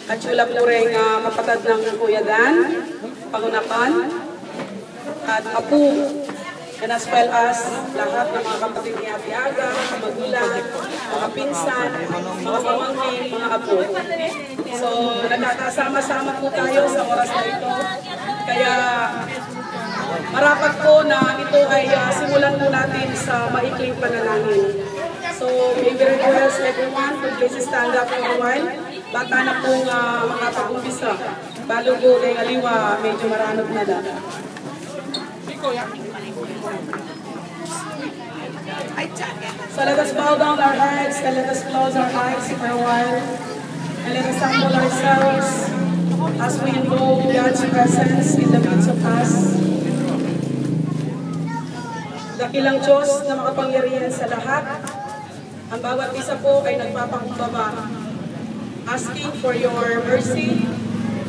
At sila po rin kapatid ng Kuya Dan, Pangunakan, at Apu, and as well as lahat ng mga kapatid ni Ate Aga, mga magulang, mga pinsan, mga pamangkin, mga apo. So, nagkakasama-sama po tayo sa oras na ito. Kaya, marapat po na ito ay simulan po natin sa maikling panalangin. So, may we request everyone to please stand up for a while. Bata na pong makapag-umpisa. Balugo kay Aliwa, medyo maranog na lang. So let us bow down our heads and let us close our eyes for a while. And let us humble ourselves as we invoke God's presence in the midst of us. Dakilang Diyos na makapangyarihan sa lahat, ang bawat isa po ay nagpapakumbaba, asking for your mercy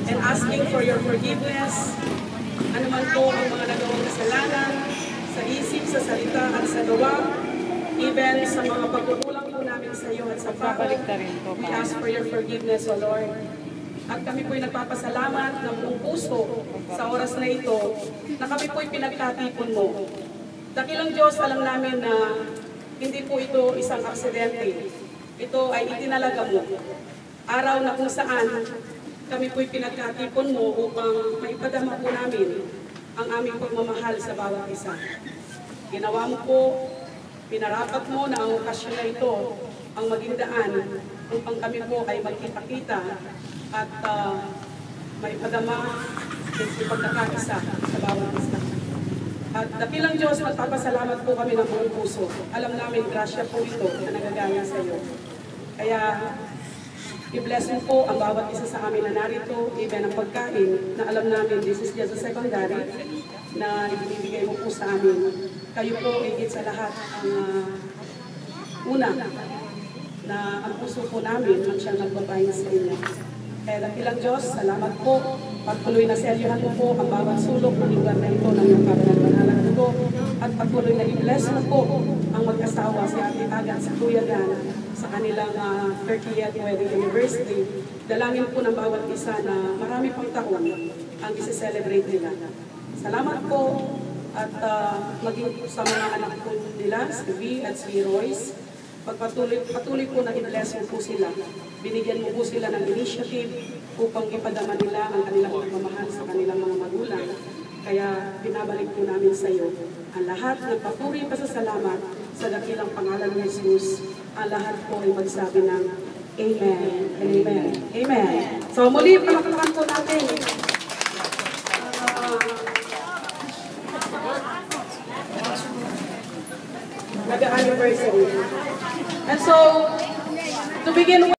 and asking for your forgiveness. Ano man po ang mga nagawang kasalanan, sa isip, sa salita at sa gawa, even sa mga pagkukulang po namin sa iyo at sa pabalik na rin po. We ask for your forgiveness, O Lord. At kami po'y nagpapasalamat ng buong puso sa oras na ito na kami po'y pinagtatipon mo. Dakilang Diyos, alam namin na hindi po ito isang aksidente. Ito ay itinalaga mo. Araw na kung saan kami po'y pinagkatipon mo upang maipadama po namin ang aming pagmamahal sa bawat isa. Ginawa mo po, pinarapat mo na ang okasyon na ito ang maging daan upang kami po ay magkita-kita at maipadama at ipagkakaisa sa bawat isa. At dakilang Diyos, magpapasalamat po kami ng buong puso. Alam namin, grasya po ito na nagagaya sa iyo. Kaya, i-bless mo po ang bawat isa sa amin na narito, even ang pagkain, na alam namin, this is just a secondary, na ibinibigay mo po sa amin. Kayo po, higit sa lahat, ang una, na ang puso po namin, ang siyang nagbabayin sa inyo. Kaya dakilang Diyos, salamat po. Pagtuloy na seryohan mo po ang bawat sulok ng lugar na ito ng iyong kabanal-banalang dugo. At pagtuloy na i-bless mo po ang mag-asawa si Ate Aga at si Kuya Dan sa kanilang 30th wedding anniversary. Dalangin po ng bawat isa na marami pang taon ang isi-celebrate nila. Salamat po at maging sa mga anak po nila, si V at si Royce. Patuloy po na i-bless mo po sila. Binigyan mo po sila ng initiative upang ipadama nila ang kanilang pagmamahal sa kanilang mga magulang. Kaya binabalik po namin sa iyo ang lahat ng patuloy pasasalamat sa dakilang pangalan ng Jesus. Ang lahat po ay magsabi ng Amen and Amen. Amen. So muli, palakpakan po natin. Nag-anniversary. And so, to begin with,